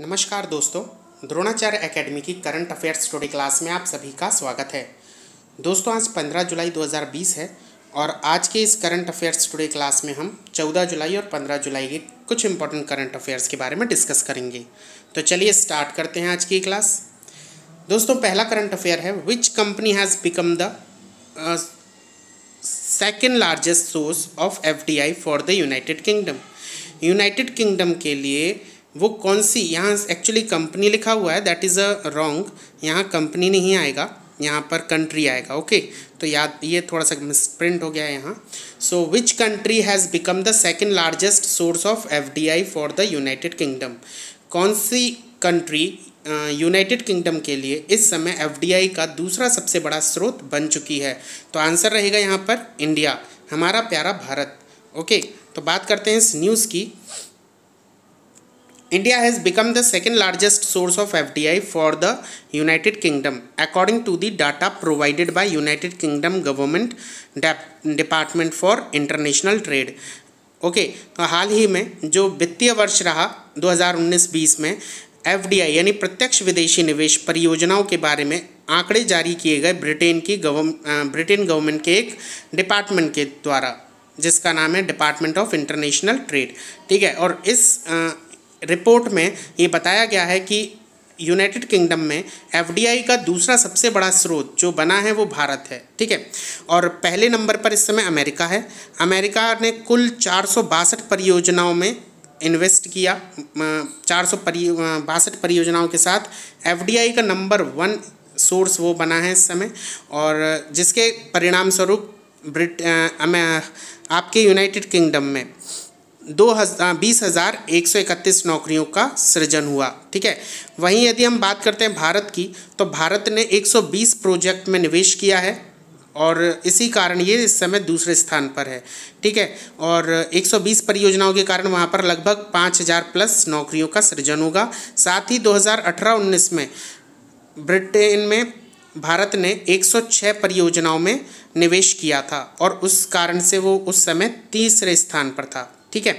नमस्कार दोस्तों, द्रोणाचार्य एकेडमी की करंट अफेयर्स टुडे क्लास में आप सभी का स्वागत है। दोस्तों, आज 15 जुलाई 2020 है और आज के इस करंट अफेयर्स टुडे क्लास में हम 14 जुलाई और 15 जुलाई के कुछ इंपॉर्टेंट करंट अफेयर्स के बारे में डिस्कस करेंगे। तो चलिए स्टार्ट करते हैं आज की क्लास। दोस्तों, पहला करंट अफेयर है, which company has become the second largest source of FDI for the United kingdom. United kingdom के लिए वो कौन सी, यहाँ एक्चुअली कंपनी लिखा हुआ है, दैट इज़ अ रॉन्ग। यहाँ कंपनी नहीं आएगा, यहाँ पर कंट्री आएगा। ओके, तो याद, ये थोड़ा सा मिसप्रिंट हो गया है यहाँ। So which country has become the second largest source of FDI for the United Kingdom. कौन सी कंट्री यूनाइटेड किंगडम के लिए इस समय FDI का दूसरा सबसे बड़ा स्रोत बन चुकी है? तो आंसर रहेगा यहाँ पर इंडिया, हमारा प्यारा भारत। ओके, तो बात करते हैं इस न्यूज़ की। India has become the second largest source of FDI for the United Kingdom, according to the data provided by United Kingdom Government Department for International Trade. Okay, तो हाल ही में जो वित्तीय वर्ष रहा 2019-20 में FDI यानी प्रत्यक्ष विदेशी निवेश परियोजनाओं के बारे में आंकड़े जारी किए गए ब्रिटेन गवर्नमेंट के एक डिपार्टमेंट के द्वारा, जिसका नाम है डिपार्टमेंट ऑफ इंटरनेशनल ट्रेड। ठीक है, और इस रिपोर्ट में ये बताया गया है कि यूनाइटेड किंगडम में FDI का दूसरा सबसे बड़ा स्रोत जो बना है वो भारत है। ठीक है, और पहले नंबर पर इस समय अमेरिका है। अमेरिका ने कुल 462 परियोजनाओं में इन्वेस्ट किया। 462 परियोजनाओं के साथ FDI का नंबर 1 सोर्स वो बना है इस समय, और जिसके परिणाम स्वरूप आपके यूनाइटेड किंगडम में 20,131 नौकरियों का सृजन हुआ। ठीक है, वहीं यदि हम बात करते हैं भारत की, तो भारत ने 120 प्रोजेक्ट में निवेश किया है और इसी कारण ये इस समय दूसरे स्थान पर है। ठीक है, और 120 परियोजनाओं के कारण वहाँ पर लगभग 5,000 प्लस नौकरियों का सृजन होगा। साथ ही 2018-19 में ब्रिटेन में भारत ने 106 परियोजनाओं में निवेश किया था और उस कारण से वो उस समय तीसरे स्थान पर था। ठीक है,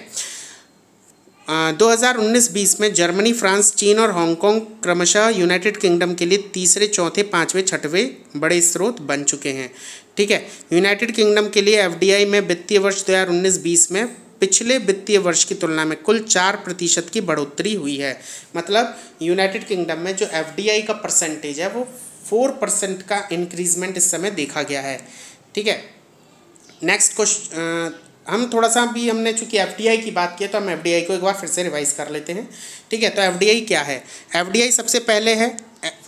2019-20 में जर्मनी, फ्रांस, चीन और हांगकांग क्रमशः यूनाइटेड किंगडम के लिए तीसरे, चौथे, पाँचवें, छठवें बड़े स्रोत बन चुके हैं। ठीक है, यूनाइटेड किंगडम के लिए FDI में वित्तीय वर्ष 2019-20 में पिछले वित्तीय वर्ष की तुलना में कुल 4% की बढ़ोतरी हुई है। मतलब यूनाइटेड किंगडम में जो FDI का परसेंटेज है वो 4% का इंक्रीजमेंट इस समय देखा गया है। ठीक है, नेक्स्ट क्वेश्चन, हम थोड़ा सा भी, हमने चूँकि FDI की बात की है तो हम FDI को एक बार फिर से रिवाइज कर लेते हैं। ठीक है, तो FDI क्या है? FDI सबसे पहले है,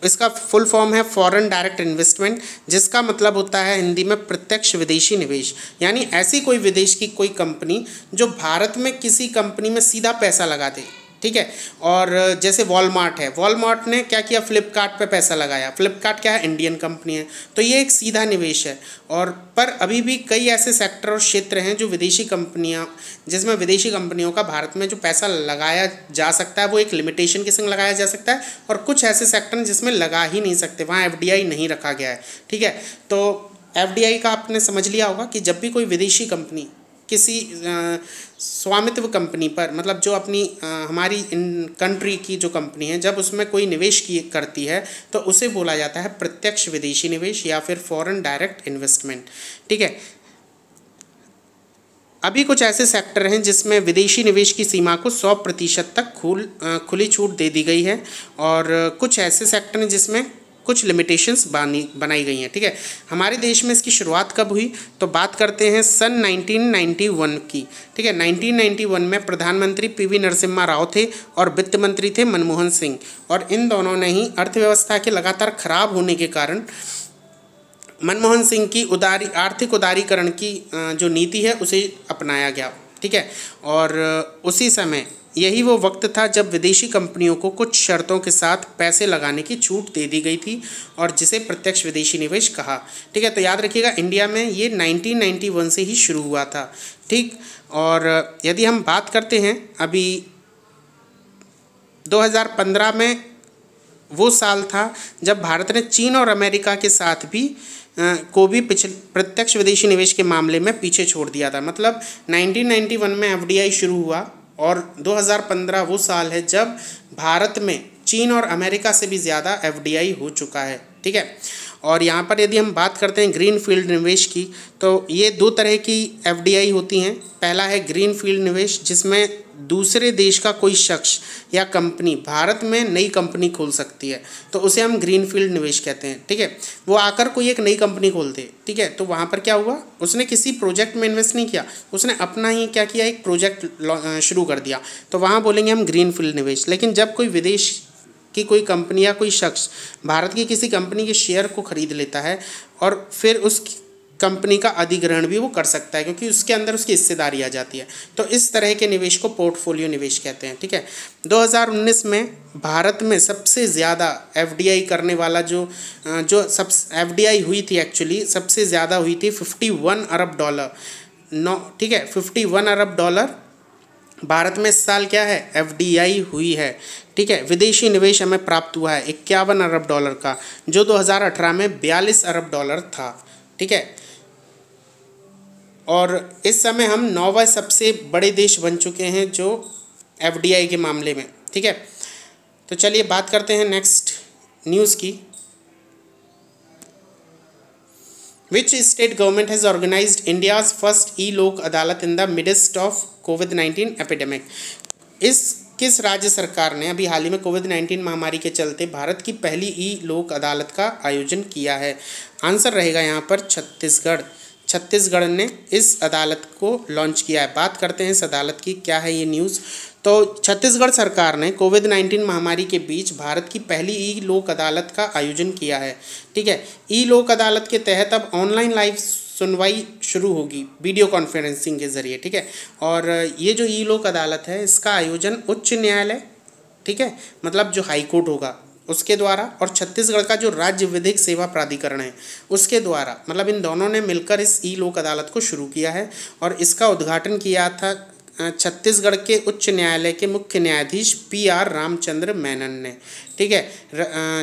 इसका फुल फॉर्म है फॉरेन डायरेक्ट इन्वेस्टमेंट, जिसका मतलब होता है हिंदी में प्रत्यक्ष विदेशी निवेश। यानी ऐसी कोई विदेश की कोई कंपनी जो भारत में किसी कंपनी में सीधा पैसा लगा दे। ठीक है, और जैसे वॉलमार्ट है, वॉलमार्ट ने क्या किया, फ्लिपकार्ट पे पैसा लगाया। फ्लिपकार्ट क्या है, इंडियन कंपनी है, तो ये एक सीधा निवेश है। और पर अभी भी कई ऐसे सेक्टर और क्षेत्र हैं जो विदेशी कंपनियां, जिसमें विदेशी कंपनियों का भारत में जो पैसा लगाया जा सकता है वो एक लिमिटेशन के संग लगाया जा सकता है, और कुछ ऐसे सेक्टर हैं जिसमें लगा ही नहीं सकते, वहाँ FDI नहीं रखा गया है। ठीक है, तो FDI का आपने समझ लिया होगा कि जब भी कोई विदेशी कंपनी किसी स्वामित्व कंपनी पर, मतलब जो अपनी हमारी इन कंट्री की जो कंपनी है, जब उसमें कोई निवेश करती है तो उसे बोला जाता है प्रत्यक्ष विदेशी निवेश या फिर फॉरेन डायरेक्ट इन्वेस्टमेंट। ठीक है, अभी कुछ ऐसे सेक्टर हैं जिसमें विदेशी निवेश की सीमा को 100% तक खुली छूट दे दी गई है, और कुछ ऐसे सेक्टर हैं जिसमें कुछ लिमिटेशंस बनाई गई हैं। ठीक है, हमारे देश में इसकी शुरुआत कब हुई, तो बात करते हैं सन 1991 की। ठीक है, 1991 में प्रधानमंत्री PV नरसिम्हा राव थे और वित्त मंत्री थे मनमोहन सिंह, और इन दोनों ने ही अर्थव्यवस्था के लगातार खराब होने के कारण मनमोहन सिंह की आर्थिक उदारीकरण की जो नीति है उसे अपनाया गया। ठीक है, और उसी समय यही वो वक्त था जब विदेशी कंपनियों को कुछ शर्तों के साथ पैसे लगाने की छूट दे दी गई थी, और जिसे प्रत्यक्ष विदेशी निवेश कहा। ठीक है, तो याद रखिएगा इंडिया में ये 1991 से ही शुरू हुआ था। ठीक, और यदि हम बात करते हैं अभी 2015 में, वो साल था जब भारत ने चीन और अमेरिका के साथ भी प्रत्यक्ष विदेशी निवेश के मामले में पीछे छोड़ दिया था। मतलब 1991 में FDI शुरू हुआ और 2015 वो साल है जब भारत में चीन और अमेरिका से भी ज़्यादा FDI हो चुका है। ठीक है, और यहाँ पर यदि हम बात करते हैं ग्रीन फील्ड निवेश की, तो ये दो तरह की FDI होती हैं। पहला है ग्रीन फील्ड निवेश, जिसमें दूसरे देश का कोई शख्स या कंपनी भारत में नई कंपनी खोल सकती है, तो उसे हम ग्रीन फील्ड निवेश कहते हैं। ठीक है, वो आकर कोई एक नई कंपनी खोल दे, ठीक है, तो वहाँ पर क्या हुआ, उसने किसी प्रोजेक्ट में इन्वेस्ट नहीं किया, उसने अपना ही क्या किया, एक प्रोजेक्ट शुरू कर दिया, तो वहाँ बोलेंगे हम ग्रीन फील्ड निवेश। लेकिन जब कोई विदेश कि कोई कंपनी या कोई शख्स भारत की किसी कंपनी के शेयर को खरीद लेता है और फिर उस कंपनी का अधिग्रहण भी वो कर सकता है, क्योंकि उसके अंदर उसकी हिस्सेदारी आ जाती है, तो इस तरह के निवेश को पोर्टफोलियो निवेश कहते हैं। ठीक है, 2019 में भारत में सबसे ज़्यादा FDI करने वाला जो सब FDI हुई थी, एक्चुअली सबसे ज़्यादा हुई थी 51 अरब डॉलर। ठीक है, 51 अरब डॉलर भारत में इस साल क्या है, FDI हुई है। ठीक है, विदेशी निवेश हमें प्राप्त हुआ है 51 अरब डॉलर का, जो 2018 में 42 अरब डॉलर था। ठीक है, और इस समय हम 9वां सबसे बड़े देश बन चुके हैं जो FDI के मामले में। ठीक है, तो चलिए बात करते हैं नेक्स्ट न्यूज़ की। Which state government has organized India's first e-लोक अदालत in the midst of COVID-19 epidemic? किस राज्य सरकार ने अभी हाल ही में COVID-19 महामारी के चलते भारत की पहली लोक अदालत का आयोजन किया है? आंसर रहेगा यहाँ पर छत्तीसगढ़। छत्तीसगढ़ ने इस अदालत को लॉन्च किया है। बात करते हैं इस अदालत की, क्या है ये न्यूज़। तो छत्तीसगढ़ सरकार ने COVID-19 महामारी के बीच भारत की पहली लोक अदालत का आयोजन किया है। ठीक है, लोक अदालत के तहत अब ऑनलाइन लाइव सुनवाई शुरू होगी वीडियो कॉन्फ्रेंसिंग के ज़रिए। ठीक है, और ये जो लोक अदालत है इसका आयोजन उच्च न्यायालय, ठीक है, मतलब जो हाई कोर्ट होगा उसके द्वारा, और छत्तीसगढ़ का जो राज्य विधिक सेवा प्राधिकरण है उसके द्वारा, मतलब इन दोनों ने मिलकर इस लोक अदालत को शुरू किया है। और इसका उद्घाटन किया था छत्तीसगढ़ के उच्च न्यायालय के मुख्य न्यायाधीश PR रामचंद्र मेनन ने। ठीक है,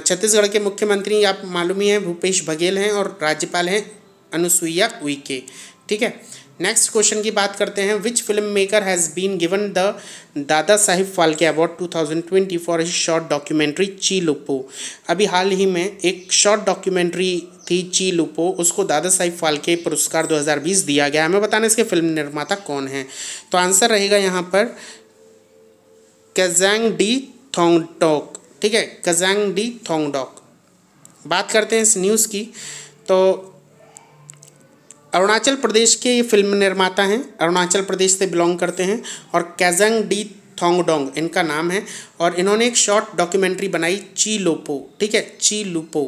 छत्तीसगढ़ के मुख्यमंत्री आप मालूम ही हैं भूपेश बघेल हैं, और राज्यपाल हैं अनुसुईया उइके। ठीक है, नेक्स्ट क्वेश्चन की बात करते हैं। Which film maker has been given the Dada Saheb Phalke award 2020 for his short documentary ची लुपो? अभी हाल ही में एक शॉर्ट डॉक्यूमेंट्री थी ची लुपो, उसको दादा साहिब फाल्के पुरस्कार 2020 दिया गया। हमें बताना इसके फिल्म निर्माता कौन है, तो आंसर रहेगा यहाँ पर कजांग डी थोंगडोक। ठीक है, कजांग डी थोंगडोक। बात करते हैं इस न्यूज़ की, तो अरुणाचल प्रदेश के ये फिल्म निर्माता हैं, अरुणाचल प्रदेश से बिलोंग करते हैं, और कजांग डी थोंगडोंग इनका नाम है, और इन्होंने एक शॉर्ट डॉक्यूमेंट्री बनाई ची लुपो। ठीक है, ची लुपो,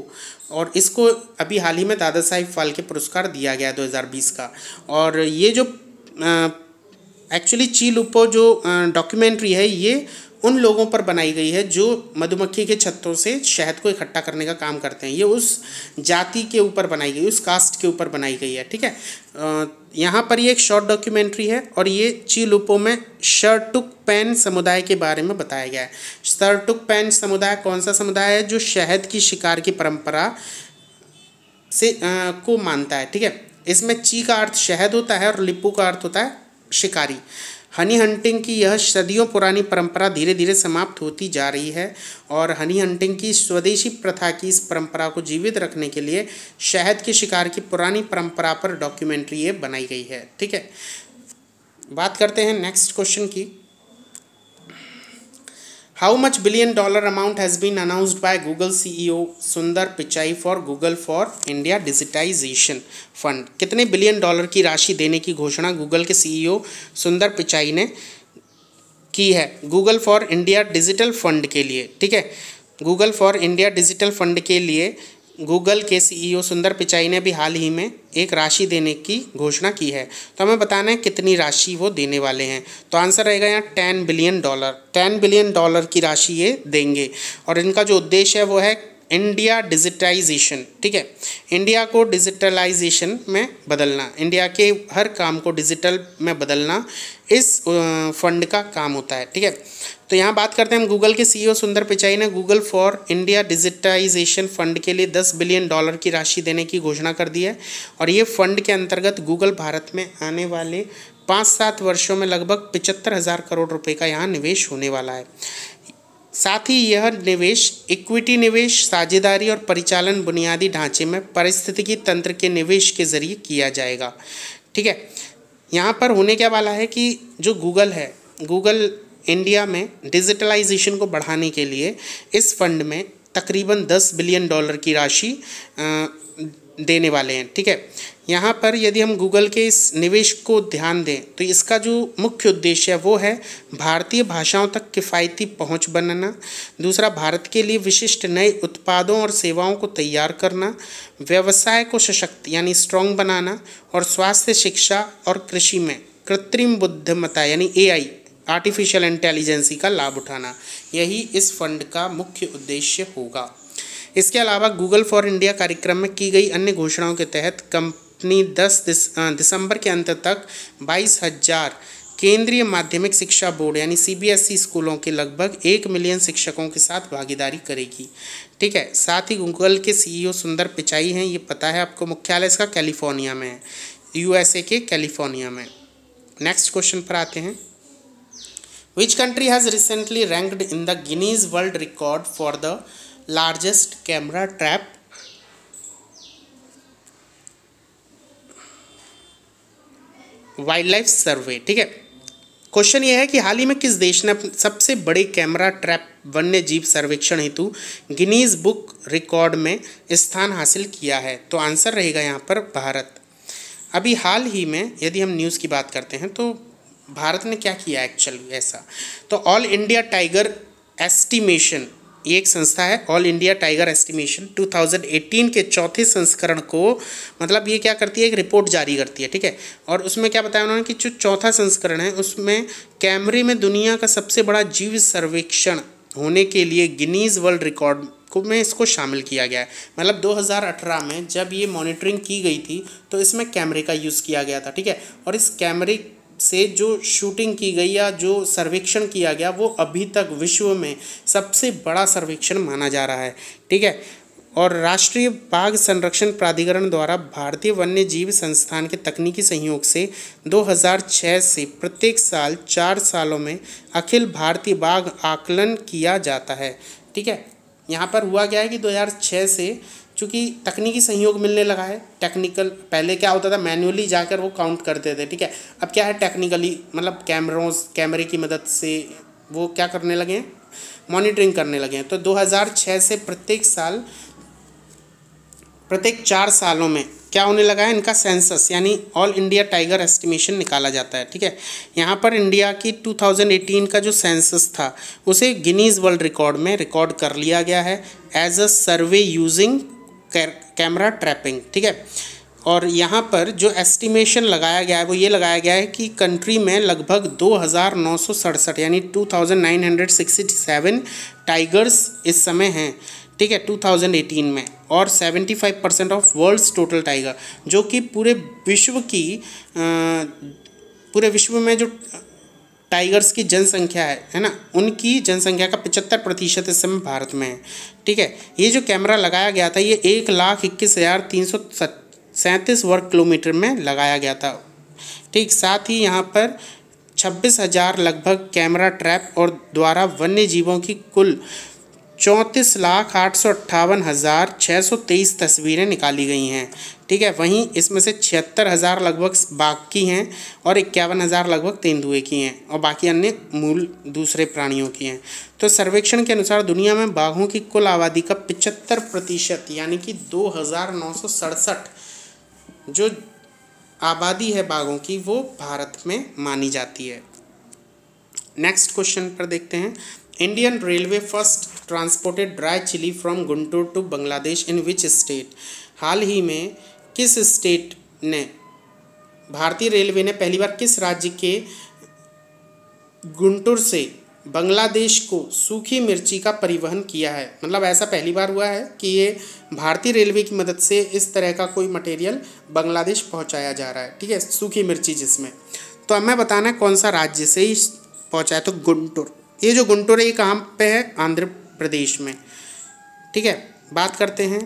और इसको अभी हाल ही में दादा साहिब फाल्के पुरस्कार दिया गया 2020 का। और ये जो एक्चुअली ची लुपो जो डॉक्यूमेंट्री है ये उन लोगों पर बनाई गई है जो मधुमक्खी के छत्तों से शहद को इकट्ठा करने का काम करते हैं। ये उस जाति के ऊपर बनाई गई, उस कास्ट के ऊपर बनाई गई है। ठीक है, यहाँ पर ये एक शॉर्ट डॉक्यूमेंट्री है, और ये ची लुपो में शर्टुकपेन समुदाय के बारे में बताया गया है। शर्टुकपेन समुदाय कौन सा समुदाय है? जो शहद की शिकार की परंपरा से को मानता है। ठीक है, इसमें ची का अर्थ शहद होता है और लिपू का अर्थ होता है शिकारी। हनी हंटिंग की यह सदियों पुरानी परंपरा धीरे धीरे समाप्त होती जा रही है, और हनी हंटिंग की स्वदेशी प्रथा की इस परंपरा को जीवित रखने के लिए शहद के शिकार की पुरानी परंपरा पर डॉक्यूमेंट्री ये बनाई गई है। ठीक है, बात करते हैं नेक्स्ट क्वेश्चन की। How much $1 billion amount has been announced by Google CEO Sundar Pichai for Google for India digitisation fund? कितने $1 billion की राशि देने की घोषणा गूगल के CEO सुंदर पिचाई ने की है Google for India digital fund के लिए? ठीक है, Google for India digital fund के लिए गूगल के CEO सुंदर पिचाई ने अभी हाल ही में एक राशि देने की घोषणा की है। तो हमें बताना है कितनी राशि वो देने वाले हैं, तो आंसर रहेगा यहाँ $10 billion। $10 billion की राशि ये देंगे, और इनका जो उद्देश्य है वो है इंडिया डिजिटाइजेशन, ठीक है, इंडिया को डिजिटलाइजेशन में बदलना, इंडिया के हर काम को डिजिटल में बदलना इस फंड का काम होता है, ठीक है। तो यहाँ बात करते हैं हम गूगल के सीईओ सुंदर पिचाई ने Google for India digitisation fund के लिए $10 बिलियन की राशि देने की घोषणा कर दी है। और ये फंड के अंतर्गत गूगल भारत में आने वाले 5-7 वर्षों में लगभग 75,000 करोड़ रुपए का यहाँ निवेश होने वाला है। साथ ही यह निवेश इक्विटी निवेश, साझेदारी और परिचालन बुनियादी ढांचे में पारिस्थितिकी तंत्र के निवेश के जरिए किया जाएगा, ठीक है। यहाँ पर होने क्या वाला है कि जो गूगल है, गूगल इंडिया में डिजिटलाइजेशन को बढ़ाने के लिए इस फंड में तकरीबन $10 बिलियन की राशि देने वाले हैं, ठीक है। यहाँ पर यदि हम गूगल के इस निवेश को ध्यान दें तो इसका जो मुख्य उद्देश्य है वो है भारतीय भाषाओं तक किफ़ायती पहुँच बनाना, दूसरा भारत के लिए विशिष्ट नए उत्पादों और सेवाओं को तैयार करना, व्यवसाय को सशक्त यानी स्ट्रॉन्ग बनाना और स्वास्थ्य, शिक्षा और कृषि में कृत्रिम बुद्धिमत्ता यानी AI आर्टिफिशियल इंटेलिजेंसी का लाभ उठाना, यही इस फंड का मुख्य उद्देश्य होगा। इसके अलावा गूगल फॉर इंडिया कार्यक्रम में की गई अन्य घोषणाओं के तहत कंपनी 10 दिसंबर के अंत तक 22,000 केंद्रीय माध्यमिक शिक्षा बोर्ड यानी CBSE स्कूलों के लगभग 1 मिलियन शिक्षकों के साथ भागीदारी करेगी, ठीक है। साथ ही गूगल के CEO सुंदर पिचाई हैं, ये पता है आपको, मुख्यालय इसका कैलिफोर्निया में है, USA के कैलिफोर्निया में। नेक्स्ट क्वेश्चन पर आते हैं। Which country has recently ranked in the Guinness World Record for the largest camera trap? Wildlife survey, ठीक है। क्वेश्चन ये है कि हाल ही में किस देश ने सबसे बड़े कैमरा ट्रैप वन्य जीव सर्वेक्षण हेतु गिनीज बुक रिकॉर्ड में स्थान हासिल किया है? तो आंसर रहेगा यहाँ पर भारत। अभी हाल ही में यदि हम न्यूज़ की बात करते हैं तो भारत ने क्या किया एक्चुअली ऐसा, तो ऑल इंडिया टाइगर एस्टिमेशन, ये एक संस्था है, ऑल इंडिया टाइगर एस्टिमेशन 2018 के चौथे संस्करण को, मतलब ये क्या करती है, एक रिपोर्ट जारी करती है, ठीक है। और उसमें क्या बताया उन्होंने कि जो चौथा संस्करण है उसमें कैमरे में दुनिया का सबसे बड़ा जीव सर्वेक्षण होने के लिए गिनीज वर्ल्ड रिकॉर्ड को में इसको शामिल किया गया है। मतलब 2018 में जब ये मॉनिटरिंग की गई थी तो इसमें कैमरे का यूज़ किया गया था, ठीक है। और इस कैमरे से जो शूटिंग की गई या जो सर्वेक्षण किया गया वो अभी तक विश्व में सबसे बड़ा सर्वेक्षण माना जा रहा है, ठीक है। और राष्ट्रीय बाघ संरक्षण प्राधिकरण द्वारा भारतीय वन्य जीव संस्थान के तकनीकी सहयोग से 2006 से प्रत्येक साल 4 सालों में अखिल भारतीय बाघ आकलन किया जाता है, ठीक है। यहाँ पर हुआ क्या है कि 2006 से चूँकि तकनीकी सहयोग मिलने लगा है, टेक्निकल, पहले क्या होता था मैन्युअली जाकर वो काउंट करते थे, ठीक है। अब क्या है टेक्निकली, मतलब कैमरे की मदद से वो क्या करने लगे हैं, मॉनिटरिंग करने लगे हैं। तो 2006 से प्रत्येक 4 सालों में क्या होने लगा है, इनका सेंसस यानी ऑल इंडिया टाइगर एस्टिमेशन निकाला जाता है, ठीक है। यहाँ पर इंडिया की 2018 का जो सेंसस था उसे गिनीज वर्ल्ड रिकॉर्ड में रिकॉर्ड कर लिया गया है as a survey using camera trapping, ठीक है। और यहाँ पर जो एस्टिमेशन लगाया गया है वो ये लगाया गया है कि कंट्री में लगभग 2,967 यानी 2,967 टाइगर्स इस समय हैं, ठीक है, 2018 में। और 75% ऑफ वर्ल्ड्स टोटल टाइगर, जो कि पूरे विश्व में जो टाइगर्स की जनसंख्या है ना, उनकी जनसंख्या का 75% इस समय भारत में है, ठीक है। ये जो कैमरा लगाया गया था ये 1,21,337 वर्ग किलोमीटर में लगाया गया था, ठीक। साथ ही यहाँ पर 26,000 लगभग कैमरा ट्रैप और द्वारा वन्य जीवों की कुल 34,858,623 तस्वीरें निकाली गई हैं, ठीक है। वहीं इसमें से 76,000 लगभग बाघ की हैं और 51,000 लगभग तेंदुए की हैं और बाकी अन्य मूल दूसरे प्राणियों की हैं। तो सर्वेक्षण के अनुसार दुनिया में बाघों की कुल आबादी का 75% यानी कि 2,967 जो आबादी है बाघों की वो भारत में मानी जाती है। नेक्स्ट क्वेश्चन पर देखते हैं। Indian railway first transported dry chilli from Guntur to Bangladesh in which state? हाल ही में किस स्टेट ने, भारतीय रेलवे ने पहली बार किस राज्य के गुंटूर से बांग्लादेश को सूखी मिर्ची का परिवहन किया है? मतलब ऐसा पहली बार हुआ है कि ये भारतीय रेलवे की मदद से इस तरह का कोई मटेरियल बांग्लादेश पहुंचाया जा रहा है, ठीक है, सूखी मिर्ची जिसमें। तो हमें बताना है कौन सा राज्य से ही पहुंचा है। तो गुंटूर, ये जो गुंटूर है ये कहाँ पे है? आंध्र प्रदेश में, ठीक है। बात करते हैं,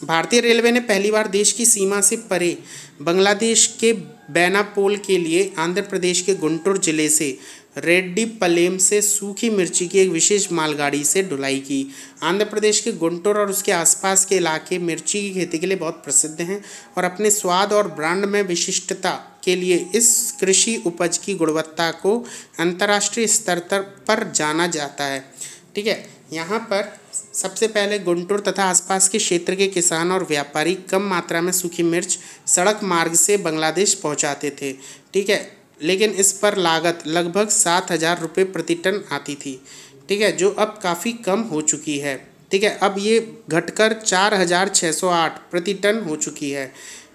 भारतीय रेलवे ने पहली बार देश की सीमा से परे बांग्लादेश के बेनापोल के लिए आंध्र प्रदेश के गुंटूर जिले से रेड्डीपलेम से सूखी मिर्ची की एक विशेष मालगाड़ी से ढुलाई की। आंध्र प्रदेश के गुंटूर और उसके आसपास के इलाके मिर्ची की खेती के लिए बहुत प्रसिद्ध हैं और अपने स्वाद और ब्रांड में विशिष्टता के लिए इस कृषि उपज की गुणवत्ता को अंतर्राष्ट्रीय स्तर पर जाना जाता है, ठीक है। यहाँ पर सबसे पहले गुंटूर तथा आसपास के क्षेत्र के किसान और व्यापारी कम मात्रा में सूखी मिर्च सड़क मार्ग से बांग्लादेश पहुँचाते थे, ठीक है, लेकिन इस पर लागत लगभग 7,000 रुपये प्रति टन आती थी, ठीक है, जो अब काफ़ी कम हो चुकी है, ठीक है। अब ये घटकर 4,608 प्रति टन हो चुकी है,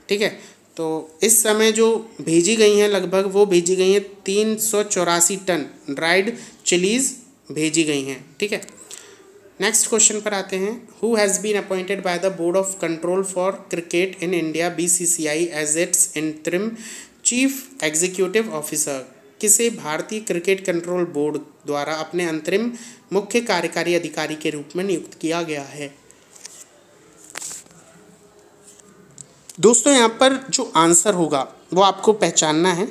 ठीक है। तो इस समय जो भेजी गई हैं लगभग वो भेजी गई हैं 384 टन ड्राइड चिलीज़ भेजी गई हैं, ठीक है। नेक्स्ट क्वेश्चन पर आते हैं। Who has been appointed by the board of control for cricket in India BCCI as its interim chief executive officer? किसे भारतीय क्रिकेट कंट्रोल बोर्ड द्वारा अपने अंतरिम मुख्य कार्यकारी अधिकारी के रूप में नियुक्त किया गया है? दोस्तों यहाँ पर जो आंसर होगा वो आपको पहचानना है।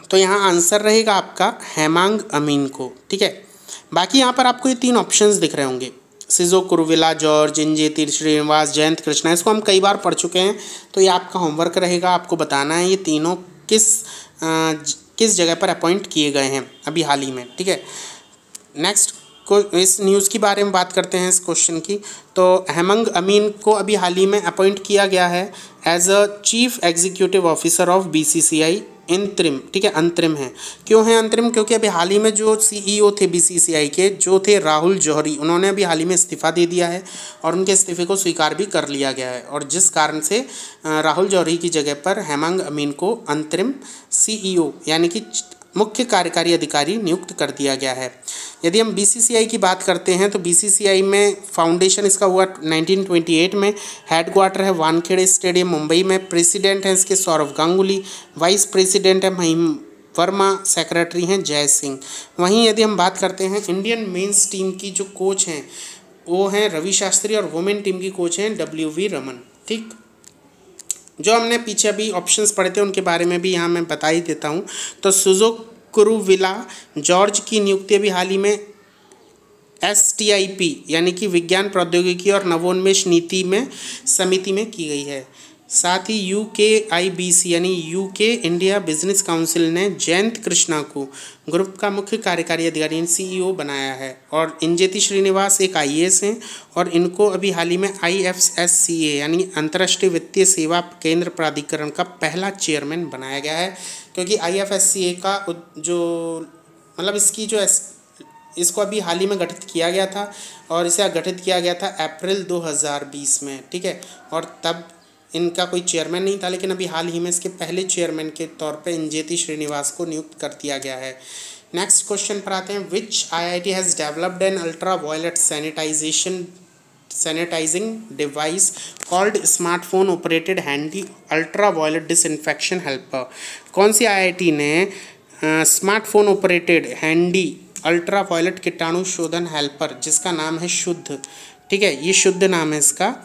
तो यहाँ आंसर रहेगा आपका हेमांग अमीन को, ठीक है। बाकी यहाँ पर आपको ये 3 ऑप्शंस दिख रहे होंगे, सिजो कुरुविला, जॉर्ज, इंजेति श्रीनिवास, जयंत कृष्णा। इसको हम कई बार पढ़ चुके हैं, तो ये आपका होमवर्क रहेगा, आपको बताना है ये तीनों किस जगह पर अपॉइंट किए गए हैं अभी हाल ही में, ठीक है। नेक्स्ट को इस न्यूज़ के बारे में बात करते हैं, इस क्वेश्चन की। तो हेमंग अमीन को अभी हाल ही में अपॉइंट किया गया है as a chief executive officer of BCCI interim, ठीक है, अंतरिम है। क्यों है अंतरिम? क्योंकि अभी हाल ही में जो CEO थे BCCI के, जो थे राहुल जौहरी, उन्होंने अभी हाल ही में इस्तीफ़ा दे दिया है और उनके इस्तीफे को स्वीकार भी कर लिया गया है, और जिस कारण से राहुल जौहरी की जगह पर हेमंग अमीन को अंतरिम CEO यानी कि मुख्य कार्यकारी अधिकारी नियुक्त कर दिया गया है। यदि हम BCCI की बात करते हैं तो BCCI में फाउंडेशन इसका हुआ 1928 में, हेडक्वार्टर है वानखेड़े स्टेडियम मुंबई में, प्रेसिडेंट हैं इसके सौरव गांगुली, वाइस प्रेसिडेंट है महिम वर्मा, सेक्रेटरी हैं जय सिंह। वहीं यदि हम बात करते हैं इंडियन मेंस टीम की जो कोच हैं वो हैं रवि शास्त्री, और वुमेन टीम की कोच हैं WV रमन, ठीक। जो हमने पीछे अभी ऑप्शंस पढ़े थे उनके बारे में भी यहाँ मैं बता ही देता हूँ। तो सिजो कुरुविला जॉर्ज की नियुक्ति अभी हाल ही में STIP यानी कि विज्ञान प्रौद्योगिकी और नवोन्मेष नीति में समिति में की गई है। साथ ही UKIBC यानी UK इंडिया बिजनेस काउंसिल ने जयंत कृष्णा को ग्रुप का मुख्य कार्यकारी अधिकारी CEO बनाया है, और इंजेति श्रीनिवास एक IAS हैं और इनको अभी हाल ही में IFSCA यानी अंतर्राष्ट्रीय वित्तीय सेवा केंद्र प्राधिकरण का पहला चेयरमैन बनाया गया है। क्योंकि IFSCA का जो मतलब इसको अभी हाल ही में गठित किया गया था, और इसे गठित किया गया था अप्रैल 2020 में, ठीक है। और तब इनका कोई चेयरमैन नहीं था, लेकिन अभी हाल ही में इसके पहले चेयरमैन के तौर पे इंजेति श्रीनिवास को नियुक्त कर दिया गया है। नेक्स्ट क्वेश्चन पर आते हैं। Which IIT has developed an ultraviolet sanitising device called smartphone operated handy ultraviolet disinfection helper? कौन सी IIT ने smartphone operated handy ultraviolet कीटाणु शोधन हेल्पर, जिसका नाम है शुद्ध, ठीक है, ये शुद्ध नाम है इसका,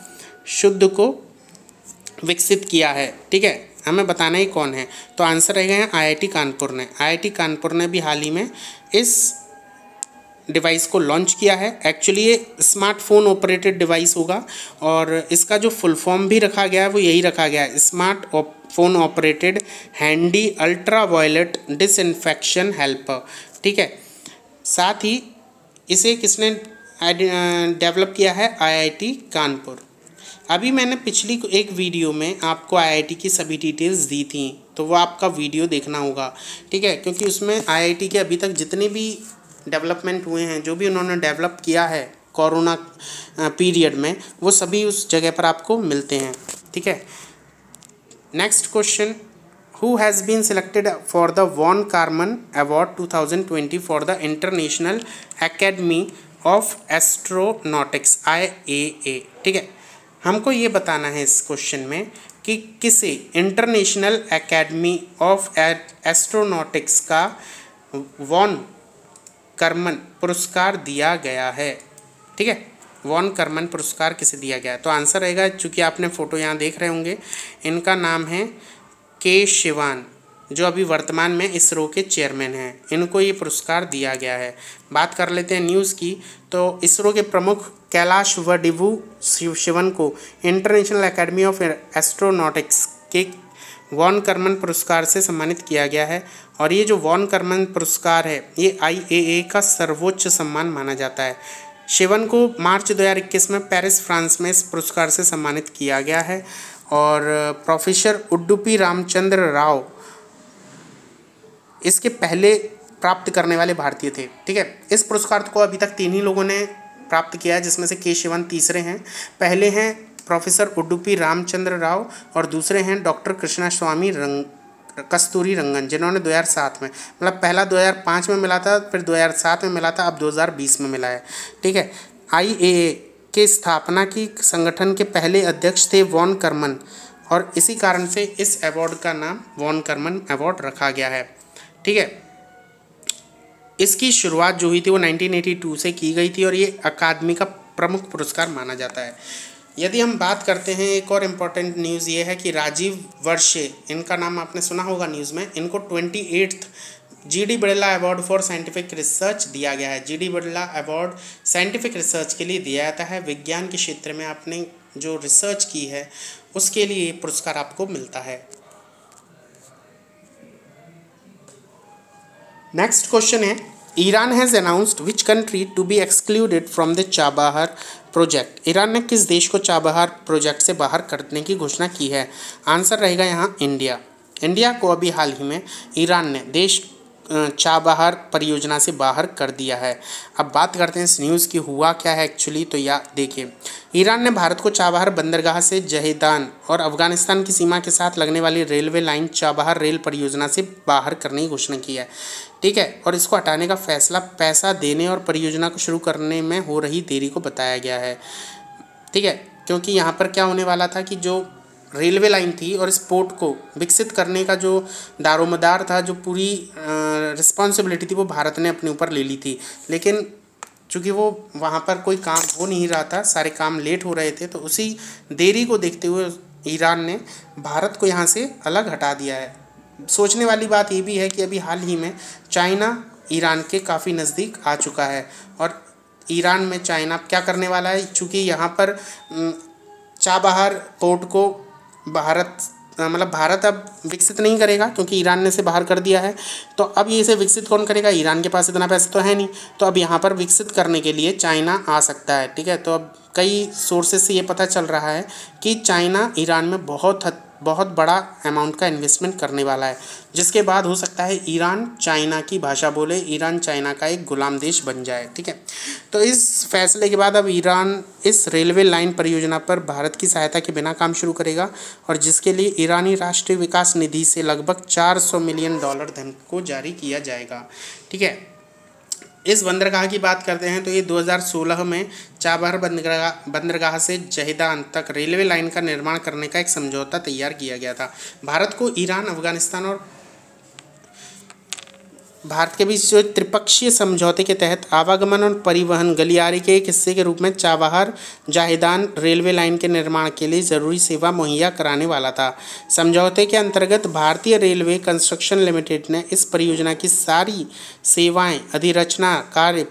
शुद्ध को विकसित किया है, ठीक है। हमें बताना ही कौन है, तो आंसर रहेगा यहाँ IIT कानपुर ने। IIT कानपुर ने भी हाल ही में इस डिवाइस को लॉन्च किया है। एक्चुअली ये स्मार्टफोन ऑपरेटेड डिवाइस होगा, और इसका जो फुल फॉर्म भी रखा गया है वो यही रखा गया है, smartphone operated handy ultraviolet disinfection helper, ठीक है। साथ ही इसे किसने डेवलप किया है? IIT कानपुर। अभी मैंने पिछली एक वीडियो में आपको IIT की सभी डिटेल्स दी थी, तो वो आपका वीडियो देखना होगा, ठीक है, क्योंकि उसमें IIT के अभी तक जितने भी डेवलपमेंट हुए हैं, जो भी उन्होंने डेवलप किया है कोरोना पीरियड में, वो सभी उस जगह पर आपको मिलते हैं, ठीक है। Next question. Who has been selected for the Von Karman Award 2020 for the International Academy of Astronautics IAA? ठीक है, हमको ये बताना है इस क्वेश्चन में कि किसे इंटरनेशनल एकेडमी ऑफ एस्ट्रोनॉटिक्स का वॉन कर्मन पुरस्कार दिया गया है। ठीक है, वॉन कर्मन पुरस्कार किसे दिया गया है? तो आंसर रहेगा, चूँकि आपने फ़ोटो यहाँ देख रहे होंगे, इनका नाम है के शिवान, जो अभी वर्तमान में इसरो के चेयरमैन हैं। इनको ये पुरस्कार दिया गया है। बात कर लेते हैं न्यूज़ की, तो इसरो के प्रमुख कैलाश वडिवू शिवन को इंटरनेशनल एकेडमी ऑफ एस्ट्रोनॉटिक्स के वॉन कर्मन पुरस्कार से सम्मानित किया गया है। और ये जो वॉन कर्मन पुरस्कार है, ये IAA का सर्वोच्च सम्मान माना जाता है। शिवन को मार्च 2021 में पेरिस, फ्रांस में इस पुरस्कार से सम्मानित किया गया है। और प्रोफेसर उडुपी रामचंद्र राव इसके पहले प्राप्त करने वाले भारतीय थे। ठीक है, इस पुरस्कार को अभी तक 3 ही लोगों ने प्राप्त किया है, जिसमें से के शिवन तीसरे हैं। पहले हैं प्रोफेसर उडुपी रामचंद्र राव और दूसरे हैं डॉक्टर कृष्णा स्वामी कस्तूरी रंगन, जिन्होंने 2007 में, मतलब पहला 2005 में मिला था, फिर 2007 में मिला था, अब 2020 में मिला है। ठीक है, IAA के स्थापना की संगठन के पहले अध्यक्ष थे वॉन कर्मन, और इसी कारण से इस अवार्ड का नाम वॉन कर्मन अवार्ड रखा गया है। ठीक है, इसकी शुरुआत जो हुई थी वो 1982 से की गई थी और ये अकादमी का प्रमुख पुरस्कार माना जाता है। यदि हम बात करते हैं, एक और इम्पॉर्टेंट न्यूज़ ये है कि राजीव वर्षे, इनका नाम आपने सुना होगा न्यूज़ में, इनको 28th GD Birla award for scientific research दिया गया है। GD Birla award scientific research के लिए दिया जाता है। विज्ञान के क्षेत्र में आपने जो रिसर्च की है उसके लिए ये पुरस्कार आपको मिलता है। नेक्स्ट क्वेश्चन है, Iran has announced which country to be excluded from the Chabahar project? Iran ने किस देश को चाबहार प्रोजेक्ट से बाहर करने की घोषणा की है? आंसर रहेगा यहाँ इंडिया। इंडिया को अभी हाल ही में ईरान ने देश चाबहार परियोजना से बाहर कर दिया है। अब बात करते हैं इस न्यूज़ की, हुआ क्या है एक्चुअली। तो या देखिए, ईरान ने भारत को चाबहार बंदरगाह से जहेदान और अफगानिस्तान की सीमा के साथ लगने वाली रेलवे लाइन चाबहार रेल परियोजना से बाहर करने की घोषणा की है। ठीक है, और इसको हटाने का फैसला पैसा देने और परियोजना को शुरू करने में हो रही देरी को बताया गया है। ठीक है, क्योंकि यहाँ पर क्या होने वाला था कि जो रेलवे लाइन थी और इस पोर्ट को विकसित करने का जो दारोमदार था, जो पूरी रिस्पॉन्सिबिलिटी थी, वो भारत ने अपने ऊपर ले ली थी। लेकिन चूँकि वो वहाँ पर कोई काम हो नहीं रहा था, सारे काम लेट हो रहे थे, तो उसी देरी को देखते हुए ईरान ने भारत को यहाँ से अलग हटा दिया है। सोचने वाली बात ये भी है कि अभी हाल ही में चाइना ईरान के काफ़ी नज़दीक आ चुका है और ईरान में चाइना क्या करने वाला है, चूँकि यहाँ पर चाबहार पोर्ट को भारत अब विकसित नहीं करेगा, क्योंकि ईरान ने इसे बाहर कर दिया है। तो अब ये इसे विकसित कौन करेगा? ईरान के पास इतना पैसा तो है नहीं, तो अब यहाँ पर विकसित करने के लिए चाइना आ सकता है। ठीक है, तो अब कई सोर्सेज से ये पता चल रहा है कि चाइना ईरान में बहुत बड़ा अमाउंट का इन्वेस्टमेंट करने वाला है, जिसके बाद हो सकता है ईरान चाइना की भाषा बोले, ईरान चाइना का एक गुलाम देश बन जाए। ठीक है, तो इस फैसले के बाद अब ईरान इस रेलवे लाइन परियोजना पर भारत की सहायता के बिना काम शुरू करेगा, और जिसके लिए ईरानी राष्ट्रीय विकास निधि से लगभग $400 मिलियन धन को जारी किया जाएगा। ठीक है, इस बंदरगाह की बात करते हैं तो ये 2016 में चाबहार बंदरगाह से जहेदान तक रेलवे लाइन का निर्माण करने का एक समझौता तैयार किया गया था। भारत को ईरान, अफगानिस्तान और भारत के बीच जो त्रिपक्षीय समझौते के तहत आवागमन और परिवहन गलियारे के एक हिस्से के रूप में चाबहार जहेदान रेलवे लाइन के निर्माण के लिए ज़रूरी सेवा मुहैया कराने वाला था। समझौते के अंतर्गत भारतीय रेलवे कंस्ट्रक्शन लिमिटेड ने इस परियोजना की सारी सेवाएं, अधिरचना कार्य,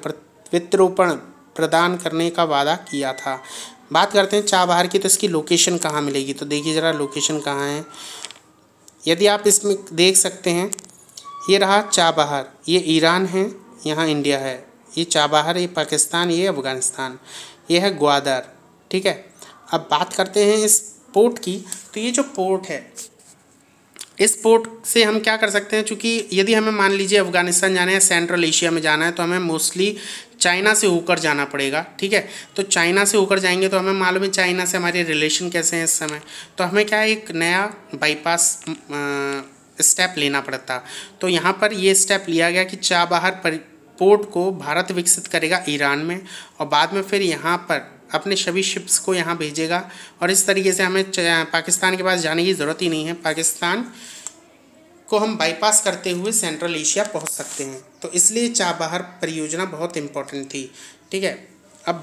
वित्तरोपण प्रदान करने का वादा किया था। बात करते हैं चाबहार की, तो इसकी लोकेशन कहाँ मिलेगी? तो देखिए ज़रा लोकेशन कहाँ है। यदि आप इसमें देख सकते हैं, ये रहा चाबहार, ये ईरान है, यहाँ इंडिया है, ये चाबहार, ये पाकिस्तान, ये अफ़गानिस्तान, ये है ग्वादर। ठीक है, अब बात करते हैं इस पोर्ट की। तो ये जो पोर्ट है, इस पोर्ट से हम क्या कर सकते हैं, चूँकि यदि हमें मान लीजिए अफ़गानिस्तान जाना है, सेंट्रल एशिया में जाना है, तो हमें मोस्टली चाइना से होकर जाना पड़ेगा। ठीक है, तो चाइना से होकर जाएंगे तो हमें मालूम है चाइना से हमारे रिलेशन कैसे हैं इस समय। तो हमें क्या है, एक नया बाईपास स्टेप लेना पड़ता। तो यहाँ पर ये स्टेप लिया गया कि चाबहार पोर्ट को भारत विकसित करेगा ईरान में, और बाद में फिर यहाँ पर अपने सभी शिप्स को यहाँ भेजेगा, और इस तरीके से हमें पाकिस्तान के पास जाने की ज़रूरत ही नहीं है, पाकिस्तान को हम बाईपास करते हुए सेंट्रल एशिया पहुँच सकते हैं। तो इसलिए चाबहार परियोजना बहुत इम्पोर्टेंट थी। ठीक है, अब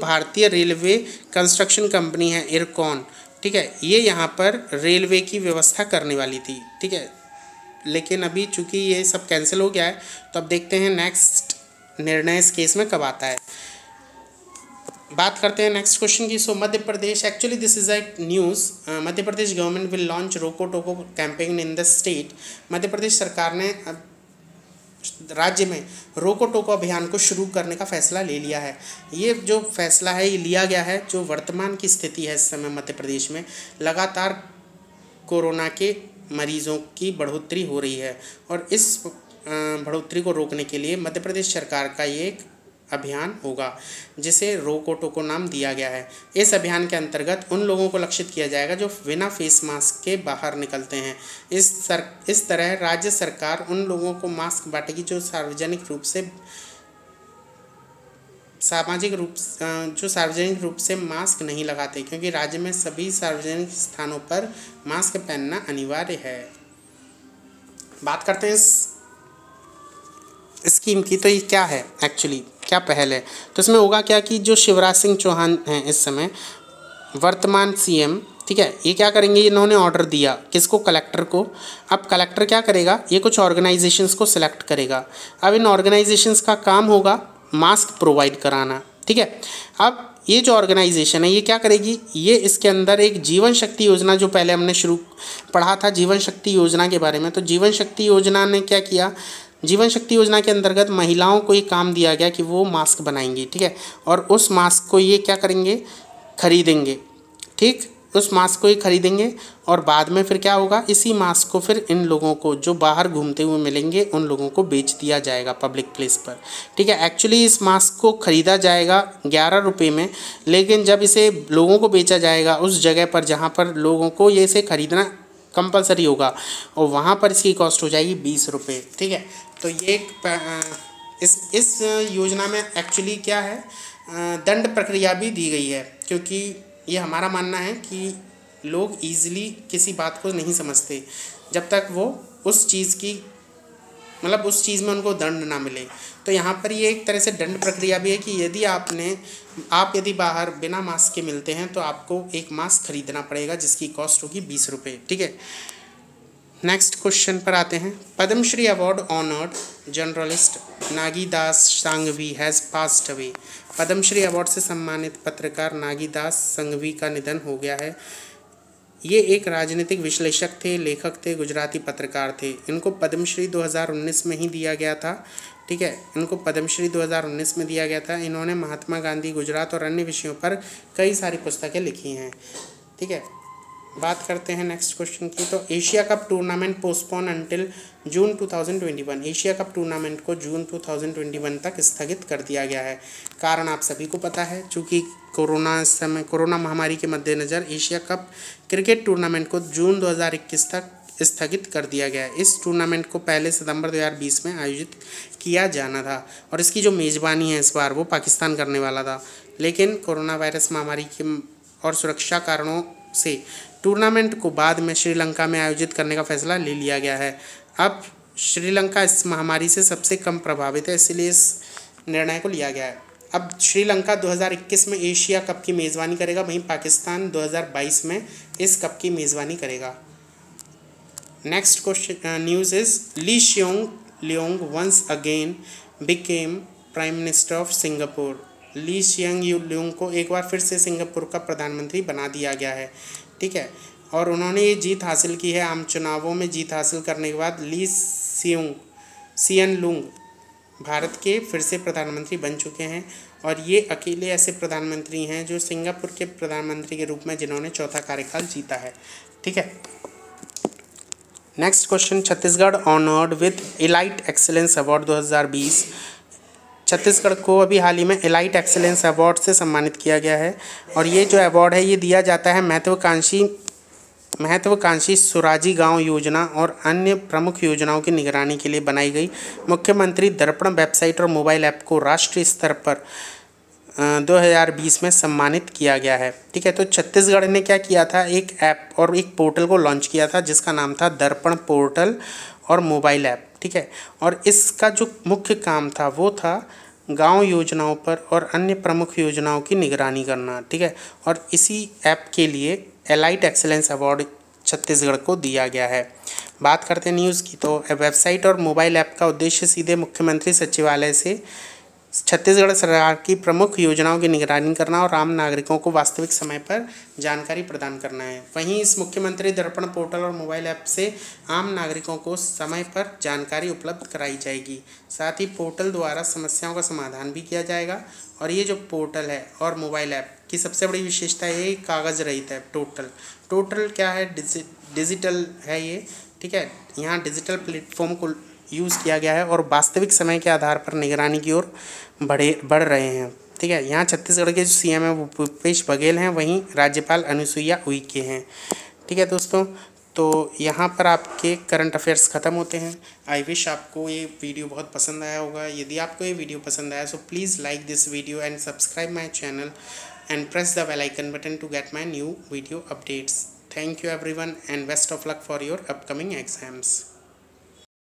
भारतीय रेलवे कंस्ट्रक्शन कंपनी है इरकॉन, ठीक है, ये यहाँ पर रेलवे की व्यवस्था करने वाली थी। ठीक है, लेकिन अभी चूंकि ये सब कैंसिल हो गया है, तो अब देखते हैं नेक्स्ट निर्णय इस केस में कब आता है। बात करते हैं नेक्स्ट क्वेश्चन की। So Madhya Pradesh, actually this is a news, Madhya Pradesh government will launch Roko Toko campaign in the state. Madhya Pradesh सरकार ने राज्य में रोको टोको अभियान को शुरू करने का फैसला ले लिया है। ये जो फैसला है ये लिया गया है, जो वर्तमान की स्थिति है इस समय मध्य प्रदेश में लगातार कोरोना के मरीज़ों की बढ़ोतरी हो रही है, और इस बढ़ोतरी को रोकने के लिए मध्य प्रदेश सरकार का ये एक अभियान होगा जिसे रोको टोको नाम दिया गया है। इस अभियान के अंतर्गत उन लोगों को लक्षित किया जाएगा जो बिना फेस मास्क के बाहर निकलते हैं। इस तरह राज्य सरकार उन लोगों को मास्क बांटेगी जो सार्वजनिक रूप से मास्क नहीं लगाते, क्योंकि राज्य में सभी सार्वजनिक स्थानों पर मास्क पहनना अनिवार्य है। बात करते हैं इस स्कीम की। तो ये क्या है, एक्चुअली क्या पहल है? तो इसमें होगा क्या कि जो शिवराज सिंह चौहान हैं इस समय वर्तमान सीएम, ठीक है, ये क्या करेंगे, इन्होंने ऑर्डर दिया किसको, कलेक्टर को। अब कलेक्टर क्या करेगा, ये कुछ ऑर्गेनाइजेशंस को सिलेक्ट करेगा। अब इन ऑर्गेनाइजेशंस का काम होगा मास्क प्रोवाइड कराना। ठीक है, अब ये जो ऑर्गेनाइजेशन है ये क्या करेगी, ये इसके अंदर एक जीवन शक्ति योजना, जो पहले हमने पढ़ा था जीवन शक्ति योजना के बारे में, तो जीवन शक्ति योजना ने क्या किया, जीवन शक्ति योजना के अंतर्गत महिलाओं को ये काम दिया गया कि वो मास्क बनाएंगी। ठीक है, और उस मास्क को ये क्या करेंगे, खरीदेंगे। ठीक, उस मास्क को ये खरीदेंगे, और बाद में फिर क्या होगा, इसी मास्क को फिर इन लोगों को जो बाहर घूमते हुए मिलेंगे उन लोगों को बेच दिया जाएगा पब्लिक प्लेस पर। ठीक है, एक्चुअली इस मास्क को ख़रीदा जाएगा 11 रुपये में, लेकिन जब इसे लोगों को बेचा जाएगा उस जगह पर जहाँ पर लोगों को ये इसे ख़रीदना कंपलसरी होगा, और वहाँ पर इसकी कॉस्ट हो जाएगी 20 रुपये। ठीक है, तो ये इस योजना में एक्चुअली क्या है, दंड प्रक्रिया भी दी गई है, क्योंकि ये हमारा मानना है कि लोग ईज़िली किसी बात को नहीं समझते जब तक वो उस चीज़ में उनको दंड ना मिले। तो यहाँ पर ये एक तरह से दंड प्रक्रिया भी है कि यदि यदि बाहर बिना मास्क के मिलते हैं तो आपको एक मास्क खरीदना पड़ेगा जिसकी कॉस्ट होगी 20 रुपये। ठीक है, नेक्स्ट क्वेश्चन पर आते हैं। Padma Shri award honoured journalist Nagindas Sanghvi has passed away. Padma Shri award से सम्मानित पत्रकार नागीदास सांघवी का निधन हो गया है। ये एक राजनीतिक विश्लेषक थे, लेखक थे, गुजराती पत्रकार थे। इनको पद्मश्री 2019 में ही दिया गया था। ठीक है, इनको पद्मश्री 2019 में दिया गया था। इन्होंने महात्मा गांधी, गुजरात और अन्य विषयों पर कई सारी पुस्तकें लिखी हैं। ठीक है, बात करते हैं नेक्स्ट क्वेश्चन की। तो Asia cup tournament postpone until June 2021। Asia cup tournament को जून 2021 तक स्थगित कर दिया गया है। कारण आप सभी को पता है, चूँकि कोरोना महामारी के मद्देनज़र एशिया कप क्रिकेट टूर्नामेंट को जून 2021 तक स्थगित कर दिया गया है। इस टूर्नामेंट को पहले सितंबर 2020 में आयोजित किया जाना था, और इसकी जो मेज़बानी है इस बार वो पाकिस्तान करने वाला था, लेकिन कोरोना वायरस महामारी के और सुरक्षा कारणों से टूर्नामेंट को बाद में श्रीलंका में आयोजित करने का फैसला ले लिया गया है। अब श्रीलंका इस महामारी से सबसे कम प्रभावित है, इसलिए इस निर्णय को लिया गया है। अब श्रीलंका 2021 में एशिया कप की मेज़बानी करेगा, वहीं पाकिस्तान 2022 में इस कप की मेज़बानी करेगा। Next question news is Lee Hsien Loong once again became prime minister of Singapore. Lee Hsien Loong को एक बार फिर से सिंगापुर का प्रधानमंत्री बना दिया गया है। ठीक है, और उन्होंने ये जीत हासिल की है। आम चुनावों में जीत हासिल करने के बाद ली सियन लूंग भारत के फिर से प्रधानमंत्री बन चुके हैं, और ये अकेले ऐसे प्रधानमंत्री हैं जो सिंगापुर के प्रधानमंत्री के रूप में जिन्होंने चौथा कार्यकाल जीता है। ठीक है, next question. Chhattisgarh honoured with elite excellence award 2020। Chhattisgarh को अभी हाल ही में एलाइट एक्सीलेंस अवार्ड से सम्मानित किया गया है, और ये जो अवार्ड है ये दिया जाता है महत्वाकांक्षी महत्वाकांक्षी सुराजी गांव योजना और अन्य प्रमुख योजनाओं की निगरानी के लिए बनाई गई मुख्यमंत्री दर्पण वेबसाइट और मोबाइल ऐप को राष्ट्रीय स्तर पर 2020 में सम्मानित किया गया है। ठीक है, तो छत्तीसगढ़ ने क्या किया था, एक ऐप और एक पोर्टल को लॉन्च किया था जिसका नाम था दर्पण पोर्टल और मोबाइल ऐप। ठीक है, और इसका जो मुख्य काम था वो था गांव योजनाओं पर और अन्य प्रमुख योजनाओं की निगरानी करना। ठीक है, और इसी ऐप के लिए एलाइट एक्सीलेंस अवार्ड छत्तीसगढ़ को दिया गया है। बात करते हैं न्यूज़ की, तो वेबसाइट और मोबाइल ऐप का उद्देश्य सीधे मुख्यमंत्री सचिवालय से छत्तीसगढ़ सरकार की प्रमुख योजनाओं की निगरानी करना और आम नागरिकों को वास्तविक समय पर जानकारी प्रदान करना है। वहीं इस मुख्यमंत्री दर्पण पोर्टल और मोबाइल ऐप से आम नागरिकों को समय पर जानकारी उपलब्ध कराई जाएगी। साथ ही पोर्टल द्वारा समस्याओं का समाधान भी किया जाएगा। और ये जो पोर्टल है और मोबाइल ऐप की सबसे बड़ी विशेषता ये कागज़ रहित है। टोटल क्या है, डिजिटल है ये। ठीक है, यहाँ डिजिटल प्लेटफॉर्म को यूज़ किया गया है और वास्तविक समय के आधार पर निगरानी की ओर बढ़ रहे हैं। ठीक है, यहाँ छत्तीसगढ़ के जो सीएम हैं वो भूपेश बघेल हैं, वहीं राज्यपाल अनुसुईया उइके हैं। ठीक है दोस्तों, तो यहाँ पर आपके करंट अफेयर्स ख़त्म होते हैं। आई विश आपको ये वीडियो बहुत पसंद आया होगा। यदि आपको ये वीडियो पसंद आया so please like this video and subscribe my channel and press the bell icon button to get my new video updates. Thank you everyone and best of luck for your upcoming exams.